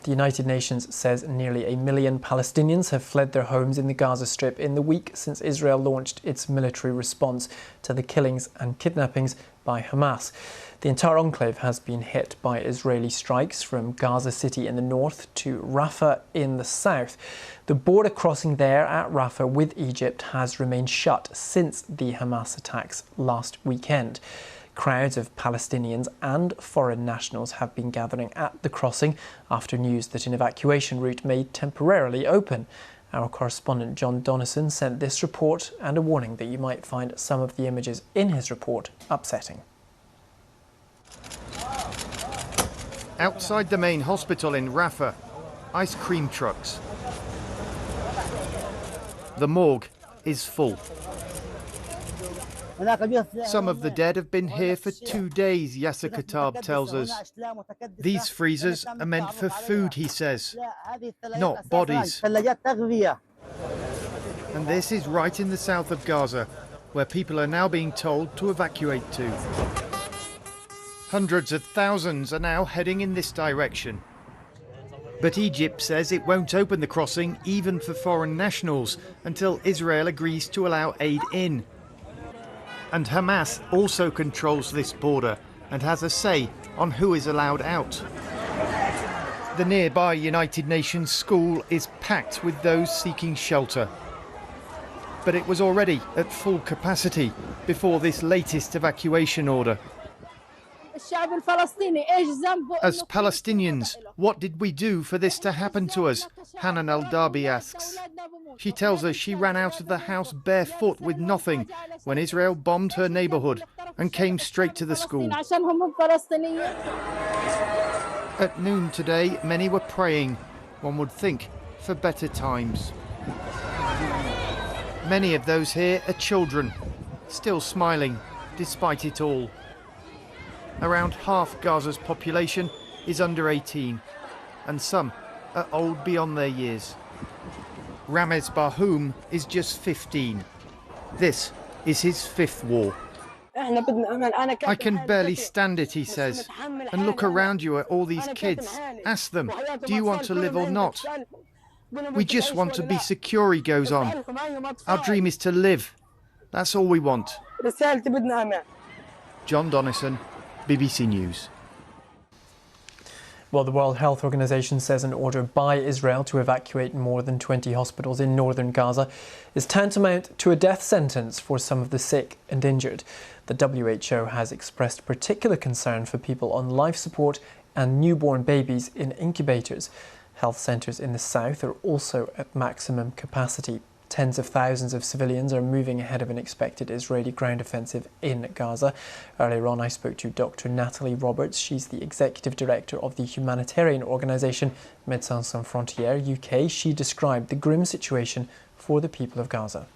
The United Nations says nearly 1 million Palestinians have fled their homes in the Gaza Strip in the week since Israel launched its military response to the killings and kidnappings by Hamas. The entire enclave has been hit by Israeli strikes from Gaza City in the north to Rafah in the south. The border crossing there at Rafah with Egypt has remained shut since the Hamas attacks last weekend. Crowds of Palestinians and foreign nationals have been gathering at the crossing after news that an evacuation route may temporarily open. Our correspondent John Donnison sent this report and a warning that you might find some of the images in his report upsetting. Outside the main hospital in Rafah, ice cream trucks. The morgue is full. Some of the dead have been here for 2 days, Yasser Katab tells us. These freezers are meant for food, he says, not bodies. And this is right in the south of Gaza, where people are now being told to evacuate to. Hundreds of thousands are now heading in this direction. But Egypt says it won't open the crossing even for foreign nationals until Israel agrees to allow aid in. And Hamas also controls this border and has a say on who is allowed out. The nearby United Nations school is packed with those seeking shelter. But it was already at full capacity before this latest evacuation order. As Palestinians, what did we do for this to happen to us? Hanan Al-Darbi asks. She tells us she ran out of the house barefoot with nothing when Israel bombed her neighbourhood and came straight to the school. At noon today, many were praying, one would think, for better times. Many of those here are children, still smiling despite it all. Around half Gaza's population is under 18, and some are old beyond their years. Ramez Barhoum is just 15. This is his 5th war. I can barely stand it, he says. And look around you at all these kids. Ask them, do you want to live or not? We just want to be secure, he goes on. Our dream is to live. That's all we want. John Donnison, BBC News. Well, the World Health Organization says an order by Israel to evacuate more than 20 hospitals in northern Gaza is tantamount to a death sentence for some of the sick and injured. The WHO has expressed particular concern for people on life support and newborn babies in incubators. Health centres in the south are also at maximum capacity. Tens of thousands of civilians are moving ahead of an expected Israeli ground offensive in Gaza. Earlier on, I spoke to Dr. Natalie Roberts. She's the executive director of the humanitarian organisation Médecins Sans Frontières UK. She described the grim situation for the people of Gaza.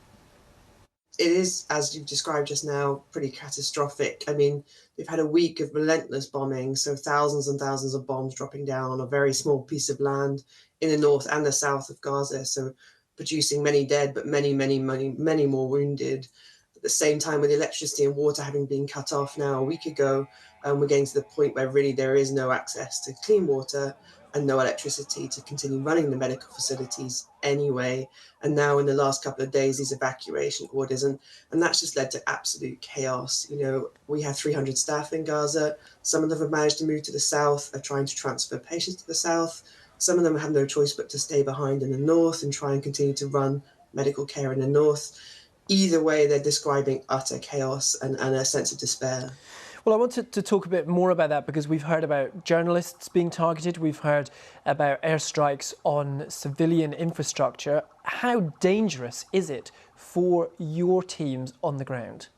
It is, as you've described just now, pretty catastrophic. I mean, we've had a week of relentless bombing, so thousands and thousands of bombs dropping down on a very small piece of land in the north and the south of Gaza. So producing many dead, but many more wounded. At the same time, with electricity and water having been cut off now a week ago, we're getting to the point where really there is no access to clean water and no electricity to continue running the medical facilities anyway. And now in the last couple of days, these evacuation orders, and that's just led to absolute chaos. You know, we have 300 staff in Gaza. Some of them have managed to move to the south, are trying to transfer patients to the south. Some of them have no choice but to stay behind in the north and try and continue to run medical care in the north. Either way, they're describing utter chaos and a sense of despair. Well, I wanted to talk a bit more about that because we've heard about journalists being targeted. We've heard about airstrikes on civilian infrastructure. How dangerous is it for your teams on the ground?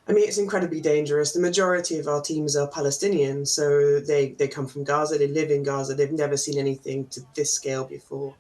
I mean, it's incredibly dangerous. The majority of our teams are Palestinian, so they come from Gaza, they live in Gaza, they've never seen anything to this scale before.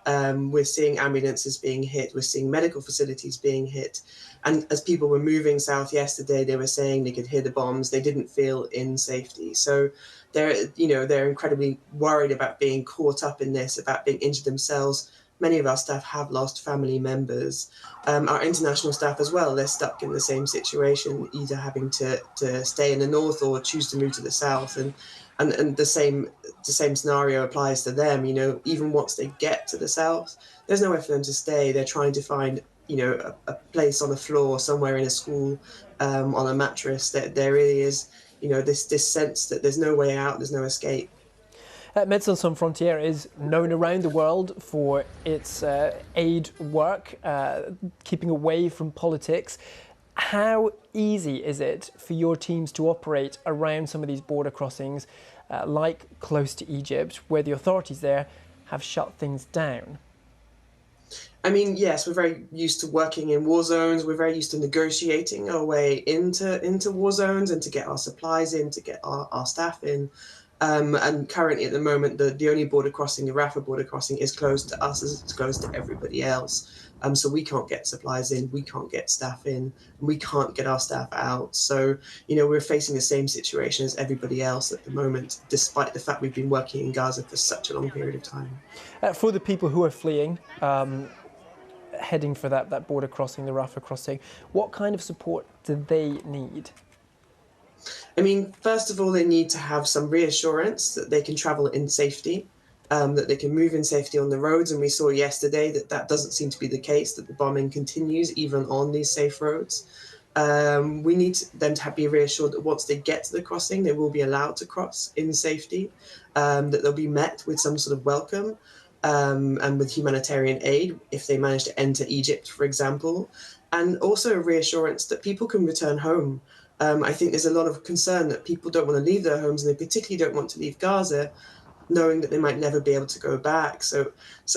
We're seeing ambulances being hit, we're seeing medical facilities being hit. And as people were moving south yesterday, they were saying they could hear the bombs, they didn't feel in safety. So they're incredibly worried about being caught up in this, about being injured themselves. Many of our staff have lost family members. Our international staff as well, they're stuck in the same situation, either having to stay in the north or choose to move to the south. And and the same scenario applies to them. You know, even once they get to the south, there's nowhere for them to stay. They're trying to find, you know, a place on the floor somewhere in a school, on a mattress. There really is, you know, this sense that there's no way out, there's no escape. Médecins Sans Frontières is known around the world for its aid work, keeping away from politics. How easy is it for your teams to operate around some of these border crossings, like close to Egypt, where the authorities there have shut things down? I mean, yes, we're very used to working in war zones. We're very used to negotiating our way into war zones and to get our supplies in, to get our staff in. And currently, at the moment, the only border crossing, the Rafah border crossing, is closed to us as it's closed to everybody else. So we can't get supplies in, we can't get staff in, and we can't get our staff out. So, you know, we're facing the same situation as everybody else at the moment, despite the fact we've been working in Gaza for such a long period of time. For the people who are fleeing, heading for that border crossing, the Rafah crossing, what kind of support do they need? I mean, first of all, they need to have some reassurance that they can travel in safety, that they can move in safety on the roads. And we saw yesterday that that doesn't seem to be the case, that the bombing continues even on these safe roads. We need them to be reassured that once they get to the crossing, they will be allowed to cross in safety, that they'll be met with some sort of welcome, and with humanitarian aid if they manage to enter Egypt, for example, and also a reassurance that people can return home. I think there's a lot of concern that people don't want to leave their homes, and they particularly don't want to leave Gaza, knowing that they might never be able to go back. So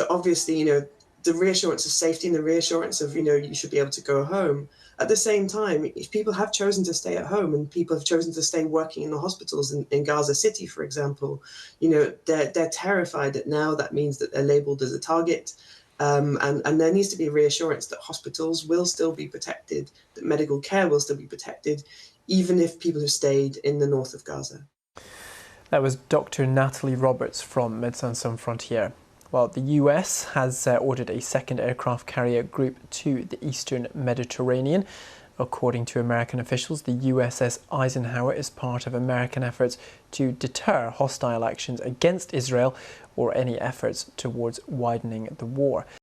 obviously, you know, the reassurance of safety and the reassurance of, you know, you should be able to go home. At the same time, if people have chosen to stay at home and people have chosen to stay working in the hospitals in Gaza City, for example, you know, they're terrified that now that means that they're labeled as a target. And there needs to be reassurance that hospitals will still be protected, that medical care will still be protected, even if people have stayed in the north of Gaza. That was Dr. Natalie Roberts from Médecins Sans Frontières. Well, the US has ordered a second aircraft carrier group to the eastern Mediterranean. According to American officials, the USS Eisenhower is part of American efforts to deter hostile actions against Israel or any efforts towards widening the war.